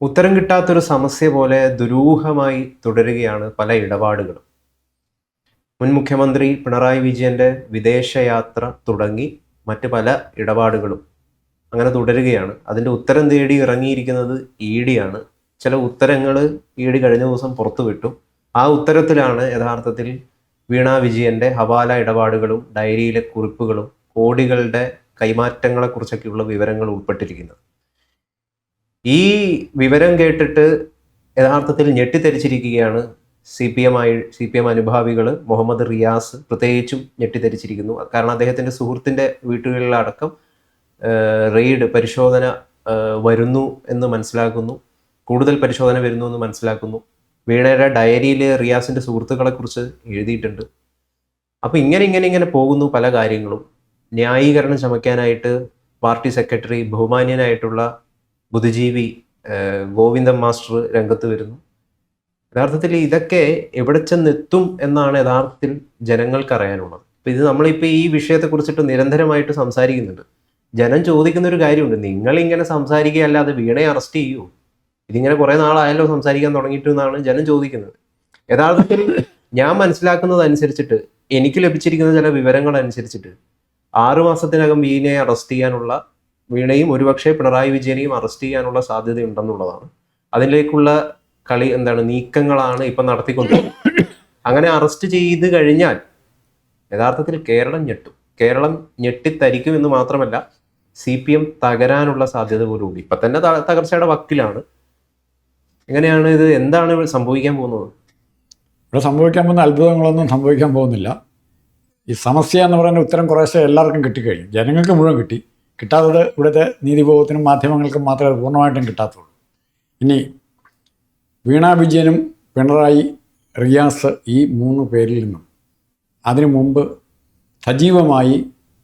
ഉത്തരം കിട്ടാത്തൊരു സമസ്യ പോലെ ദുരൂഹമായി തുടരുകയാണ് പല ഇടപാടുകളും. മുൻ മുഖ്യമന്ത്രി പിണറായി വിജയന്റെ വിദേശയാത്ര തുടങ്ങി മറ്റ് പല ഇടപാടുകളും അങ്ങനെ തുടരുകയാണ്. അതിൻ്റെ ഉത്തരം തേടി ഇറങ്ങിയിരിക്കുന്നത് ഇഡിയാണ്. ചില ഉത്തരങ്ങൾ ഇഡി കഴിഞ്ഞ ദിവസം പുറത്തുവിട്ടു. ആ ഉത്തരത്തിലാണ് യഥാർത്ഥത്തിൽ വീണ വിജയന്റെ ഹവാല ഇടപാടുകളും ഡയറിയിലെ കുറിപ്പുകളും കോടികളുടെ കൈമാറ്റങ്ങളെക്കുറിച്ചൊക്കെയുള്ള വിവരങ്ങൾ ഉൾപ്പെട്ടിരിക്കുന്നത്. ഈ വിവരം കേട്ടിട്ട് യഥാർത്ഥത്തിൽ ഞെട്ടിത്തെരിച്ചിരിക്കുകയാണ് സി പി എം അനുഭാവികൾ. മുഹമ്മദ് റിയാസ് പ്രത്യേകിച്ചും ഞെട്ടിത്തെരിച്ചിരിക്കുന്നു. കാരണം അദ്ദേഹത്തിൻ്റെ സുഹൃത്തിൻ്റെ വീട്ടുകളിലടക്കം റെയ്ഡ് പരിശോധന വരുന്നു എന്ന് മനസ്സിലാക്കുന്നു. കൂടുതൽ പരിശോധന വരുന്നു എന്ന് മനസ്സിലാക്കുന്നു. വീണയുടെ ഡയറിയിൽ റിയാസിൻ്റെ സുഹൃത്തുക്കളെക്കുറിച്ച് എഴുതിയിട്ടുണ്ട്. അപ്പോൾ ഇങ്ങനെ പോകുന്നു പല കാര്യങ്ങളും. ന്യായീകരണം ചമയ്ക്കാനായിട്ട് പാർട്ടി സെക്രട്ടറി ബഹുമാന്യനായിട്ടുള്ള ബുദ്ധിജീവി ഗോവിന്ദൻ മാസ്റ്റർ രംഗത്ത് വരുന്നു. യഥാർത്ഥത്തിൽ ഇതൊക്കെ എവിടെ ചെന്നെത്തും എന്നാണ് യഥാർത്ഥത്തിൽ ജനങ്ങൾക്ക് അറിയാനുള്ളത്. ഇപ്പം ഇത് നമ്മളിപ്പോൾ ഈ വിഷയത്തെക്കുറിച്ചിട്ട് നിരന്തരമായിട്ട് സംസാരിക്കുന്നുണ്ട്. ജനം ചോദിക്കുന്ന ഒരു കാര്യമുണ്ട്, നിങ്ങളിങ്ങനെ സംസാരിക്കുകയല്ലാതെ വീണയെ അറസ്റ്റ് ചെയ്യൂ? ഇതിങ്ങനെ കുറേ നാളായല്ലോ സംസാരിക്കാൻ തുടങ്ങിയിട്ട് എന്നാണ് ജനം ചോദിക്കുന്നത്. യഥാർത്ഥത്തിൽ ഞാൻ മനസ്സിലാക്കുന്നത് അനുസരിച്ചിട്ട്, എനിക്ക് ലഭിച്ചിരിക്കുന്ന ചില വിവരങ്ങൾ അനുസരിച്ചിട്ട് 6 മാസത്തിനകം വീണയെ അറസ്റ്റ് ചെയ്യാനുള്ള, വീണയും ഒരുപക്ഷെ പിണറായി വിജയനെയും അറസ്റ്റ് ചെയ്യാനുള്ള സാധ്യതയുണ്ടെന്നുള്ളതാണ്. അതിലേക്കുള്ള നീക്കങ്ങളാണ് ഇപ്പം നടത്തിക്കൊണ്ടിരിക്കുന്നത്. അങ്ങനെ അറസ്റ്റ് ചെയ്ത് കഴിഞ്ഞാൽ യഥാർത്ഥത്തിൽ കേരളം ഞെട്ടും. കേരളം ഞെട്ടിത്തരിക്കും എന്ന് മാത്രമല്ല, CPM തകരാനുള്ള സാധ്യത പോലും ഉണ്ട്. ഇപ്പം തന്നെ തകർച്ചയുടെ വക്കിലാണ്. എങ്ങനെയാണ് ഇത്, എന്താണ് സംഭവിക്കാൻ പോകുന്നത്? ഇവിടെ സംഭവിക്കാൻ പോകുന്ന അത്ഭുതങ്ങളൊന്നും സംഭവിക്കാൻ പോകുന്നില്ല. ഈ സമസ്യ എന്ന് പറയുന്ന ഉത്തരം കുറേശ്ശെ എല്ലാവർക്കും കിട്ടിക്കഴിഞ്ഞു. ജനങ്ങൾക്ക് മുഴുവൻ കിട്ടി. കിട്ടാത്തത് ഇവിടുത്തെ നീതിബോധത്തിനും മാധ്യമങ്ങൾക്കും മാത്രമേ അത് പൂർണ്ണമായിട്ടും കിട്ടാത്തുള്ളൂ. ഇനി വീണ വിജയനും പിണറായി, റിയാസ്, ഈ 3 പേരിൽ നിന്നും അതിനു മുമ്പ് സജീവമായി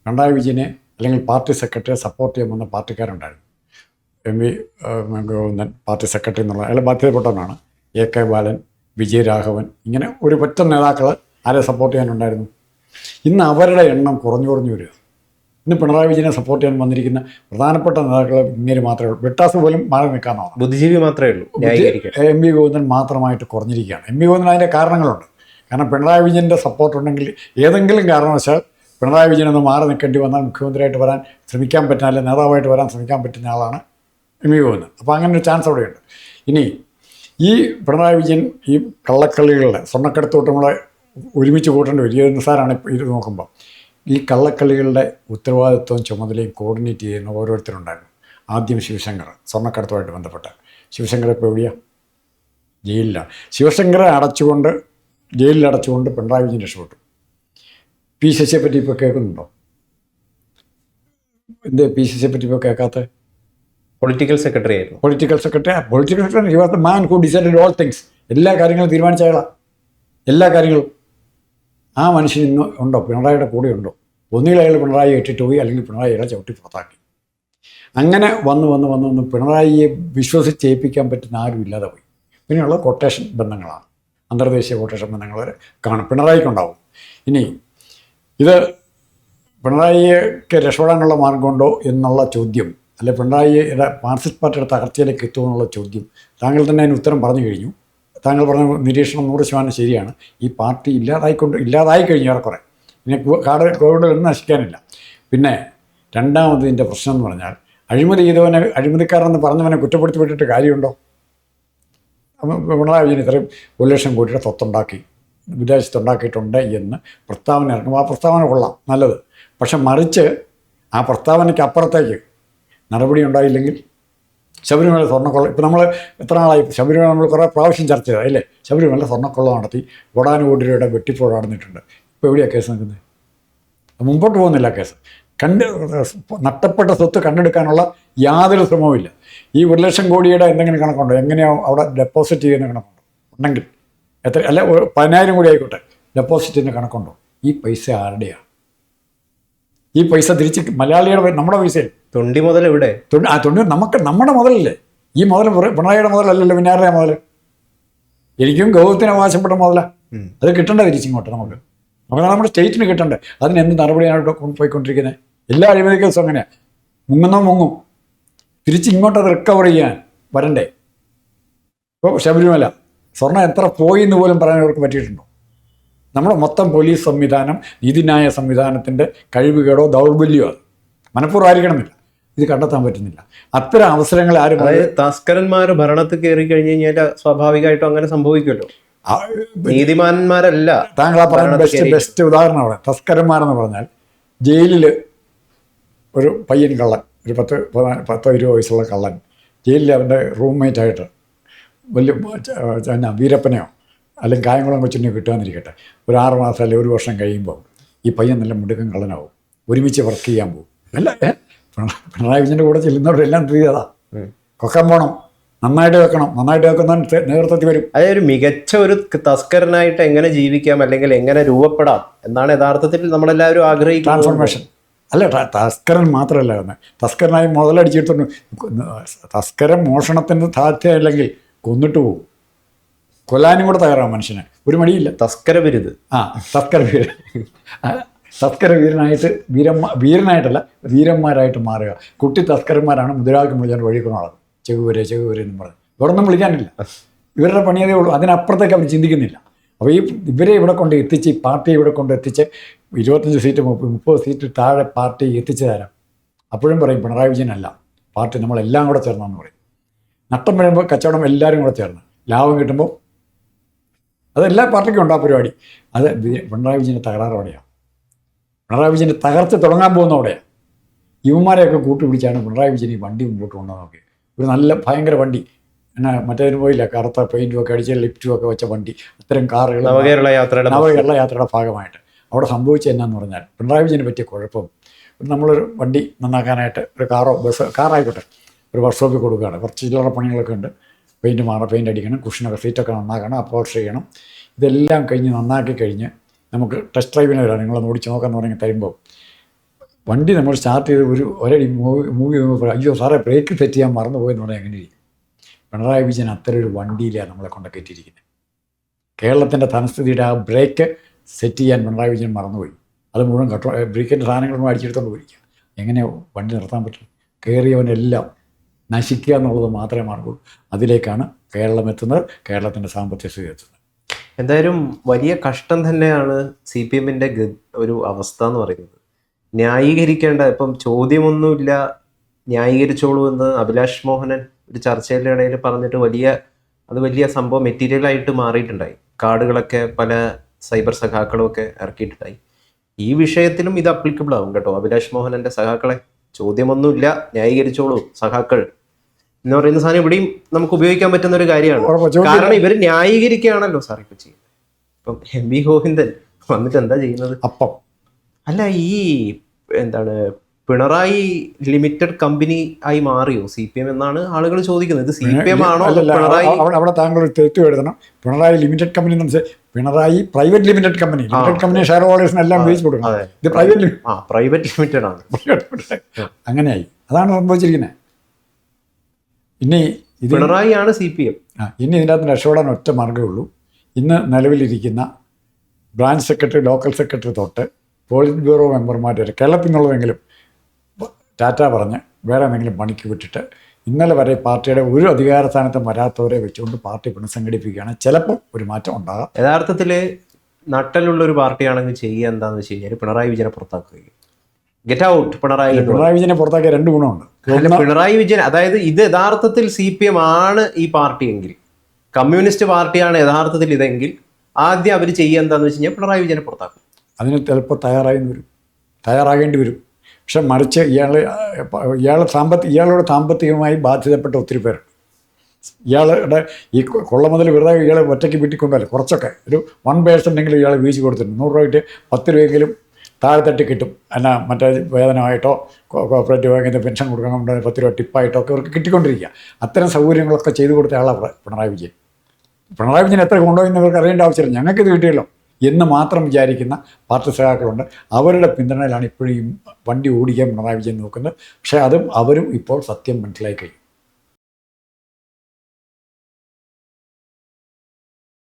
പിണറായി വിജയനെ അല്ലെങ്കിൽ പാർട്ടി സെക്രട്ടറിയെ സപ്പോർട്ട് ചെയ്യാൻ വന്ന പാർട്ടിക്കാരുണ്ടായിരുന്നു. MV ഗോവിന്ദൻ പാർട്ടി സെക്രട്ടറി എന്നുള്ള അയാൾ ബാധ്യതപ്പെട്ടവനാണ്. AK ബാലൻ, വിജയരാഘവൻ, ഇങ്ങനെ ഒരു പറ്റ നേതാക്കൾ ആരെ സപ്പോർട്ട് ചെയ്യാനുണ്ടായിരുന്നു. ഇന്ന് അവരുടെ എണ്ണം കുറഞ്ഞു വരിക. ഇന്ന് പിണറായി വിജയനെ സപ്പോർട്ട് ചെയ്യാൻ വന്നിരിക്കുന്ന പ്രധാനപ്പെട്ട നേതാക്കൾ ഇങ്ങനെ മാത്രമേ ഉള്ളൂ. വെട്ടാസ് പോലും മാറി നിൽക്കാനാണ്. ബുദ്ധിജീവി മാത്രമേ ഉള്ളൂ. MV ഗോവിന്ദൻ മാത്രമായിട്ട് കുറഞ്ഞിരിക്കുകയാണ്. MV ഗോവിന്ദൻ അതിൻ്റെ കാരണങ്ങളുണ്ട്. കാരണം പിണറായി വിജയൻ്റെ സപ്പോർട്ട് ഉണ്ടെങ്കിൽ ഏതെങ്കിലും കാരണവശാൽ പിണറായി വിജയനൊന്ന് മാറി നിൽക്കേണ്ടി വന്നാൽ മുഖ്യമന്ത്രിയായിട്ട് വരാൻ ശ്രമിക്കാൻ പറ്റുന്ന, അല്ലെങ്കിൽ നേതാവായിട്ട് വരാൻ ശ്രമിക്കാൻ പറ്റുന്ന ആളാണ് MV ഗോവിന്ദൻ. അപ്പോൾ അങ്ങനെ ഒരു ചാൻസ് അവിടെയുണ്ട്. ഇനി ഈ പിണറായി വിജയൻ ഈ കള്ളക്കളികളുടെ സ്വർണ്ണക്കടത്തോട്ട് നമ്മളെ ഒരുമിച്ച് കൂട്ടേണ്ട വലിയ നിസ്സാരമാണ്. ഇത് നോക്കുമ്പോൾ ഈ കള്ളക്കളികളുടെ ഉത്തരവാദിത്വവും ചുമതലയും കോർഡിനേറ്റ് ചെയ്യുന്ന ഓരോരുത്തരുണ്ടായിരുന്നു. ആദ്യം ശിവശങ്കർ, സ്വർണ്ണക്കടത്തുമായിട്ട് ബന്ധപ്പെട്ട ശിവശങ്കർ ഇപ്പോൾ എവിടെയാണ്? ജയിലിലാണ്. ശിവശങ്കറെ ജയിലിൽ അടച്ചുകൊണ്ട് പിണറായി വിജയൻ രക്ഷപ്പെട്ടു. പി ശശിയെ പറ്റി ഇപ്പോൾ കേൾക്കുന്നുണ്ടോ? പി ശശിയെ പറ്റി ഇപ്പോൾ കേൾക്കാത്ത? പൊളിറ്റിക്കൽ സെക്രട്ടറി ആയിരുന്നു. Political secretary he was the man who decided all things. എല്ലാ കാര്യങ്ങളും തീരുമാനിച്ച അയാളാണ്. എല്ലാ കാര്യങ്ങളും. ആ മനുഷ്യൻ ഇന്ന് ഉണ്ടോ? പിണറായിയുടെ കൂടെ ഉണ്ടോ? ഒന്നുകിൽ അയാൾ പിണറായി ഇട്ടിട്ട് പോയി, അല്ലെങ്കിൽ പിണറായി അയാളെ ചവിട്ടി പുറത്താക്കി. അങ്ങനെ വന്ന് പിണറായിയെ വിശ്വസിച്ചേൽപ്പിക്കാൻ പറ്റുന്ന ആരും ഇല്ലാതെ പോയി. പിന്നെയുള്ള കൊട്ടേഷൻ ബന്ധങ്ങളാണ്, അന്തർദേശീയ കൊട്ടേഷൻ ബന്ധങ്ങൾ വരെ കാണും, പിണറായിക്കുണ്ടാവും. ഇനി ഇത് പിണറായിക്ക് രക്ഷപ്പെടാനുള്ള മാർഗമുണ്ടോ എന്നുള്ള ചോദ്യം, അല്ലെ പിണറായിയുടെ മാർക്സിസ്റ്റ് പാർട്ടിയുടെ തകർച്ചയിലേക്ക് എത്തുമെന്നുള്ള ചോദ്യം, താങ്കൾ തന്നെ അതിന് ഉത്തരം പറഞ്ഞു കഴിഞ്ഞു. താങ്കൾ പറഞ്ഞ നിരീക്ഷണം 100% ശരിയാണ്. ഈ പാർട്ടി ഇല്ലാതായി കഴിഞ്ഞു ഏറെക്കുറെ. പിന്നെ കോവിഡൊന്നും നശിക്കാനില്ല. പിന്നെ രണ്ടാമതിൻ്റെ പ്രശ്നം എന്ന് പറഞ്ഞാൽ, അഴിമതി ചെയ്തവനെ, അഴിമതിക്കാരെന്ന് പറഞ്ഞവനെ കുറ്റപ്പെടുത്തി വിട്ടിട്ട് കാര്യമുണ്ടോ? പിണറായി വിജയൻ ഇത്രയും 1 ലക്ഷം കോടിയുടെ സ്വത്തുണ്ടാക്കി, വിദേശത്തുണ്ടാക്കിയിട്ടുണ്ട് എന്ന് പ്രസ്താവന ഇറങ്ങും. ആ പ്രസ്താവന കൊള്ളാം, നല്ലത്. പക്ഷെ മറിച്ച് ആ പ്രസ്താവനയ്ക്ക് അപ്പുറത്തേക്ക് നടപടി ഉണ്ടായില്ലെങ്കിൽ, ശബരിമല സ്വർണ്ണക്കൊള്ള, ഇപ്പോൾ നമ്മൾ എത്ര നാളായി ശബരിമല നമ്മൾ കുറേ പ്രാവശ്യം ചർച്ച ചെയ്തത് അല്ലേ? ശബരിമല സ്വർണ്ണക്കൊള്ള നടത്തി കോടാനുകോടി രൂപയുടെ വെട്ടിപ്പ് നടന്നിട്ടുണ്ട്. ഇപ്പോൾ എവിടെയാണ് കേസ് നിൽക്കുന്നത്? മുമ്പോട്ട് പോകുന്നില്ല കേസ്. നഷ്ടപ്പെട്ട സ്വത്ത് കണ്ടെടുക്കാനുള്ള യാതൊരു ശ്രമവുമില്ല. ഈ 1 ലക്ഷം കോടിയുടെ എന്തെങ്കിലും കണക്കുണ്ടോ? എങ്ങനെയാണ് അവിടെ ഡെപ്പോസിറ്റ് ചെയ്യുന്ന കണക്കുണ്ടോ? ഉണ്ടെങ്കിൽ എത്ര, അല്ല 10,000 കോടി ആയിക്കോട്ടെ, ഡെപ്പോസിറ്റ് ചെയ്യുന്ന കണക്കുണ്ടോ? ഈ പൈസ ആരുടെയാണ്? ഈ പൈസ തിരിച്ച് മലയാളിയുടെ, നമ്മുടെ പൈസയിൽ തൊണ്ടി മുതൽ എവിടെ? തൊണ്ടി നമ്മുടെ മുതലല്ലേ? ഈ മുതൽ പിണറായിയുടെ മുതലല്ലല്ലോ, പിന്നെ ആരുടെയാ മുതൽ? എനിക്കും ഗൗരവത്തിന് അവകാശപ്പെട്ട മുതലാണ്. അത് കിട്ടേണ്ട തിരിച്ചിങ്ങോട്ട് നമുക്ക് നമ്മുടെ സ്റ്റേറ്റിന് കിട്ടണ്ടേ? അതിന് എന്ത് നടപടിയാണ് പോയിക്കൊണ്ടിരിക്കുന്നത്? എല്ലാ അഴിമതി കേസും അങ്ങനെയാണ്. മുങ്ങും തിരിച്ച് ഇങ്ങോട്ട് അത് റിക്കവർ ചെയ്യാൻ വരണ്ടേ? ഇപ്പോൾ ശബരിമല സ്വർണ്ണം എത്ര പോയി എന്ന് പോലും പറയാൻ അവർക്ക് പറ്റിയിട്ടുണ്ടോ? നമ്മുടെ മൊത്തം പോലീസ് സംവിധാനം, നീതിന്യായ സംവിധാനത്തിൻ്റെ കഴിവുകേടോ ദൗർബല്യമോ അത് മനഃപൂർവ്വം ആയിരിക്കണമെന്നില്ല, ഇത് കണ്ടെത്താൻ പറ്റുന്നില്ല. അത്തരം അവസരങ്ങൾ ആരും തസ്കരന്മാർ ഭരണത്തിൽ കയറി കഴിഞ്ഞ് കഴിഞ്ഞാൽ സ്വാഭാവികമായിട്ടും അങ്ങനെ സംഭവിക്കുമല്ലോ. നീതിമാന്മാരല്ല. താങ്കൾ ആ പറയുന്ന ബെസ്റ്റ് ഉദാഹരണമാണ് തസ്കരന്മാരെന്ന് പറഞ്ഞാൽ. ജയിലിൽ ഒരു പയ്യൻ കള്ളൻ, ഒരു 10-20 വയസ്സുള്ള കള്ളൻ ജയിലിൽ അവൻ്റെ റൂംമേറ്റായിട്ട് വലിയ വീരപ്പനെയോ അല്ലെങ്കിൽ കായംകുളം കൊച്ചിനെയോ കിട്ടുമെന്നിരിക്കട്ടെ, ഒരു 6 മാസം അല്ലെങ്കിൽ 1 വർഷം കഴിയുമ്പോൾ ഈ പയ്യൻ നല്ല മിടുക്കൻ കള്ളനാവും, ഒരുമിച്ച് വർക്ക് ചെയ്യാൻ പോകും. അല്ല, പിണറായി വിജയൻ്റെ കൂടെ ചെല്ലുന്നവരെല്ലാം ചെയ്തതാ. കൊക്കാൻ പോകണം, നന്നായിട്ട് വെക്കണം, നന്നായിട്ട് വെക്കുന്നവൻ നേതൃത്വത്തിൽ വരും. അതായത് ഒരു മികച്ച ഒരു തസ്കരനായിട്ട് എങ്ങനെ ജീവിക്കാം അല്ലെങ്കിൽ എങ്ങനെ രൂപപ്പെടാം എന്നാണ് യഥാർത്ഥത്തിൽ നമ്മളെല്ലാവരും ആഗ്രഹിക്കുന്നത്. ട്രാൻസ്ഫോർമേഷൻ അല്ല, തസ്കരൻ മാത്രമല്ല വന്നത്, തസ്കരനായി മുതലടിച്ചെടുത്തോണ്ട് തസ്കരൻ മോഷണത്തിൻ്റെ സാധ്യതയില്ലെങ്കിൽ കൊന്നിട്ട് പോകും. കൊല്ലാനും കൂടെ തയ്യാറാവും മനുഷ്യന്, ഒരു മടിയില്ല. തസ്കര ബിരുദ്. തസ്കര വീരൻ, തസ്കര വീരനായിട്ട് വീരനായിട്ടല്ല വീരന്മാരായിട്ട് മാറുക. കുട്ടി തസ്കരന്മാരാണ് മുദ്രാവാക്യം വിളിച്ചാൽ വഴിക്കൊണ്ടാകും, ചെകുവരെ എന്നും പറഞ്ഞു. ഇവിടൊന്നും വിളിക്കാനില്ല, ഇവരുടെ പണിയതേ ഉള്ളൂ. അതിനപ്പുറത്തേക്ക് അവർ ചിന്തിക്കുന്നില്ല. അപ്പോൾ ഇവരെ ഇവിടെ കൊണ്ട് എത്തിച്ച്, ഈ പാർട്ടിയെ ഇവിടെ കൊണ്ട് എത്തിച്ച് 25 സീറ്റ് 30 സീറ്റ് താഴെ പാർട്ടി എത്തിച്ചു തരാം. അപ്പോഴും പറയും പിണറായി വിജയനല്ല, പാർട്ടി നമ്മളെല്ലാം കൂടെ ചേർന്നെന്ന് പറയും. നഷ്ടം വരുമ്പോൾ കച്ചവടം എല്ലാവരും കൂടെ ചേർന്ന്, ലാഭം കിട്ടുമ്പോൾ അതെല്ലാ പാർട്ടിക്കും ഉണ്ട് ആ പരിപാടി. അത് പിണറായി വിജയൻ്റെ തകരാറോടെയാണ്. പിണറായി വിജയൻ്റെ തകർത്ത് തുടങ്ങാൻ പോകുന്നതോടെയാണ്. യുവന്മാരെയൊക്കെ കൂട്ടുപിടിച്ചാണ് പിണറായി വിജയൻ ഈ വണ്ടി മുമ്പോട്ട് കൊണ്ടുവന്ന് നോക്കി. ഒരു നല്ല ഭയങ്കര വണ്ടി, എന്നാൽ മറ്റേതിന് പോയില്ല, കറുത്ത പെയിൻറ്റും ഒക്കെ അടിച്ച് ലിഫ്റ്റും ഒക്കെ വെച്ച വണ്ടി, അത്തരം കാറുകൾ നവകേരള യാത്രയുടെ ഭാഗമായിട്ട് അവിടെ സംഭവിച്ചത് എന്നാന്ന് പറഞ്ഞാൽ പിണറായി വിജയന് പറ്റിയ കുഴപ്പം, നമ്മളൊരു വണ്ടി നന്നാക്കാനായിട്ട് ഒരു കാറായിക്കോട്ടെ ഒരു വർക്ക്ഷോപ്പിൽ കൊടുക്കുകയാണ്. കുറച്ച് ചില്ലറ പണികളൊക്കെ ഉണ്ട്, പെയിൻറ്റ് അടിക്കണം, കുഷനൊക്കെ സീറ്റൊക്കെ നന്നാക്കണം, അപ്രോച്ച് ചെയ്യണം. ഇതെല്ലാം കഴിഞ്ഞ് നന്നാക്കി കഴിഞ്ഞ് നമുക്ക് ടെസ്റ്റ് ഡ്രൈവിന് വരാം, നിങ്ങളൊന്ന് ഓടിച്ച് നോക്കാമെന്ന് പറഞ്ഞ് തരുമ്പോൾ വണ്ടി നമ്മൾ സ്റ്റാർട്ട് ചെയ്ത് ഒരടി മൂവി അയ്യോ സാറേ ബ്രേക്ക് സെറ്റ് ചെയ്യാൻ മറന്നുപോയെന്ന് പറഞ്ഞാൽ എങ്ങനെ ഇരിക്കും? പിണറായി വിജയൻ അത്തരം ഒരു വണ്ടിയിലാണ് നമ്മളെ കൊണ്ടൊക്കെ എത്തിയിരിക്കുന്നത്. കേരളത്തിൻ്റെ ധനസ്ഥിതിയുടെ ആ ബ്രേക്ക് സെറ്റ് ചെയ്യാൻ പിണറായി വിജയൻ മറന്നുപോയി. അത് മുഴുവൻ ബ്രേക്കിൻ്റെ സാധനങ്ങളൊന്നും അടിച്ചെടുത്തോണ്ട് പോയിരിക്കുക. എങ്ങനെ വണ്ടി നിർത്താൻ പറ്റും? കയറിയവനെല്ലാം നശിക്കുക എന്നുള്ളത് മാത്രമേ മാർഗുള്ളൂ. അതിലേക്കാണ് കേരളം എത്തുന്നത്, കേരളത്തിൻ്റെ സാമ്പത്തിക സ്ഥിതി എത്തുന്നത്. എന്തായാലും വലിയ കഷ്ടം തന്നെയാണ് CPM-ൻ്റെ ഒരു അവസ്ഥ എന്ന് പറയുന്നത്. ന്യായീകരിക്കേണ്ട, ഇപ്പം ചോദ്യമൊന്നുമില്ല ന്യായീകരിച്ചോളൂ എന്ന് അഭിലാഷ് മോഹനൻ ഒരു ചർച്ചയുടെ ഇടയിൽ പറഞ്ഞിട്ട് വലിയ സംഭവം മെറ്റീരിയലായിട്ട് മാറിയിട്ടുണ്ടായി. കാർഡുകളൊക്കെ പല സൈബർ സഖാക്കളും ഒക്കെ ഇറക്കിയിട്ടുണ്ടായി. ഈ വിഷയത്തിലും ഇത് അപ്ലിക്കബിൾ ആവും കേട്ടോ. അഭിലാഷ് മോഹനന്റെ സഖാക്കളെ ചോദ്യമൊന്നുമില്ല ന്യായീകരിച്ചോളൂ സഖാക്കൾ എന്ന് പറയുന്ന സാധനം ഇവിടെയും നമുക്ക് ഉപയോഗിക്കാൻ പറ്റുന്ന ഒരു കാര്യമാണ്. കാരണം ഇവർ ന്യായീകരിക്കുകയാണല്ലോ സാർ ഇപ്പൊ ചെയ്യുന്നത്. ഇപ്പം MV ഗോവിന്ദൻ വന്നിട്ട് എന്താ ചെയ്യുന്നത്? അപ്പം അല്ല, ഈ എന്താണ് പിണറായി ലിമിറ്റഡ് കമ്പനി ആയി മാറിയോ CPM എന്നാണ് ആളുകൾ ചോദിക്കുന്നത്. ഇത് CPM ആണോ പിണറായി? അവിടെ താങ്കൾ തെറ്റു എഴുതണം. പിണറായി ലിമിറ്റഡ് കമ്പനി എന്ന് വെച്ചാൽ Pinarayi private limited company, share ഹോൾഡേഴ്സിന് എല്ലാം ഉപയോഗിച്ച് കൊടുക്കണം. ഇത് പ്രൈവറ്റ് ലിമിറ്റഡ് ആണ്. അങ്ങനെയായി, അതാണ് സംഭവിച്ചിരിക്കുന്നത്. ഇനി ഇത് പിണറായി ആണ് CPM. ഇനി ഇതിനകത്ത് രക്ഷപ്പെടാൻ ഒറ്റ മാർഗ്ഗമേ ഉള്ളൂ. ഇന്ന് നിലവിലിരിക്കുന്ന ബ്രാഞ്ച് സെക്രട്ടറി, ലോക്കൽ സെക്രട്ടറി തൊട്ട് പോളിറ്റ് ബ്യൂറോ മെമ്പർമാർ വരെ കേരളത്തിൽ നിന്നുള്ളതെങ്കിലും ടാറ്റ പറഞ്ഞ് വേറെ എന്തെങ്കിലും പണിക്ക് വിട്ടിട്ട് ഇന്നലെ വരെ പാർട്ടിയുടെ ഒരു അധികാര സ്ഥാനത്തും വരാത്തവരെ വെച്ചുകൊണ്ട് പാർട്ടി പുനഃസംഘടിപ്പിക്കുകയാണ്. ചിലപ്പോൾ ഒരു മാറ്റം ഉണ്ടാകാം. യഥാർത്ഥത്തിൽ നട്ടലുള്ള ഒരു പാർട്ടിയാണെങ്കിൽ ചെയ്യുക എന്താണെന്ന് വെച്ച് കഴിഞ്ഞാൽ പിണറായി വിജയനെ പുറത്താക്കുക. ഗെറ്റ് ഔട്ട് പിണറായി വിജയനെ പുറത്താക്കിയ 2 ഗുണമുണ്ട്. പിണറായി വിജയൻ, അതായത് ഇത് യഥാർത്ഥത്തിൽ CPM ആണ് ഈ പാർട്ടി എങ്കിൽ, കമ്മ്യൂണിസ്റ്റ് പാർട്ടിയാണ് യഥാർത്ഥത്തിൽ ഇതെങ്കിൽ, ആദ്യം അവർ ചെയ്യുക എന്താണെന്ന് വെച്ച് കഴിഞ്ഞാൽ പിണറായി വിജയനെ പുറത്താക്കും. അതിന് ചിലപ്പോൾ തയ്യാറാകേണ്ടി വരും. പക്ഷെ മറിച്ച് ഇയാളോട് സാമ്പത്തികമായി ബാധ്യതപ്പെട്ട ഒത്തിരി പേരുണ്ട്. ഇയാളുടെ ഈ കൊള്ള മുതൽ വെറുതെ ഇയാളെ ഒറ്റയ്ക്ക് വീട്ടിക്കൊണ്ടല്ല, കുറച്ചൊക്കെ ഒരു 1% ഇയാളെ വീഴ്ച കൊടുത്തിട്ടുണ്ട്. 100 രൂപയ്ക്ക് 10 രൂപയെങ്കിലും താഴെത്തട്ടി കിട്ടും. എന്നാൽ മറ്റേ വേതനമായിട്ടോ കോപ്പറേറ്റീവ് ബാങ്കിൻ്റെ പെൻഷൻ കൊടുക്കണം, 10 രൂപ ടിപ്പായിട്ടോ ഒക്കെ അവർക്ക് കിട്ടിക്കൊണ്ടിരിക്കുക. അത്തരം സൗകര്യങ്ങളൊക്കെ ചെയ്തു കൊടുത്ത ആളാണ് പിണറായി വിജയൻ. പിണറായി വിജയൻ എത്ര കൊണ്ടുപോയെന്നവർക്ക് അറിയേണ്ട ആവശ്യമില്ല, ഞങ്ങൾക്കിത് കിട്ടിയല്ലോ എന്ന് മാത്രം വിചാരിക്കുന്ന പാർട്ടി സഖാക്കളുണ്ട്. അവരുടെ പിന്തുണയിലാണ് ഇപ്പോഴും വണ്ടി ഓടിക്കാൻ പിണറായി വിജയൻ നോക്കുന്നത്. പക്ഷേ അവരും ഇപ്പോൾ സത്യം മനസ്സിലാക്കി കഴിയും.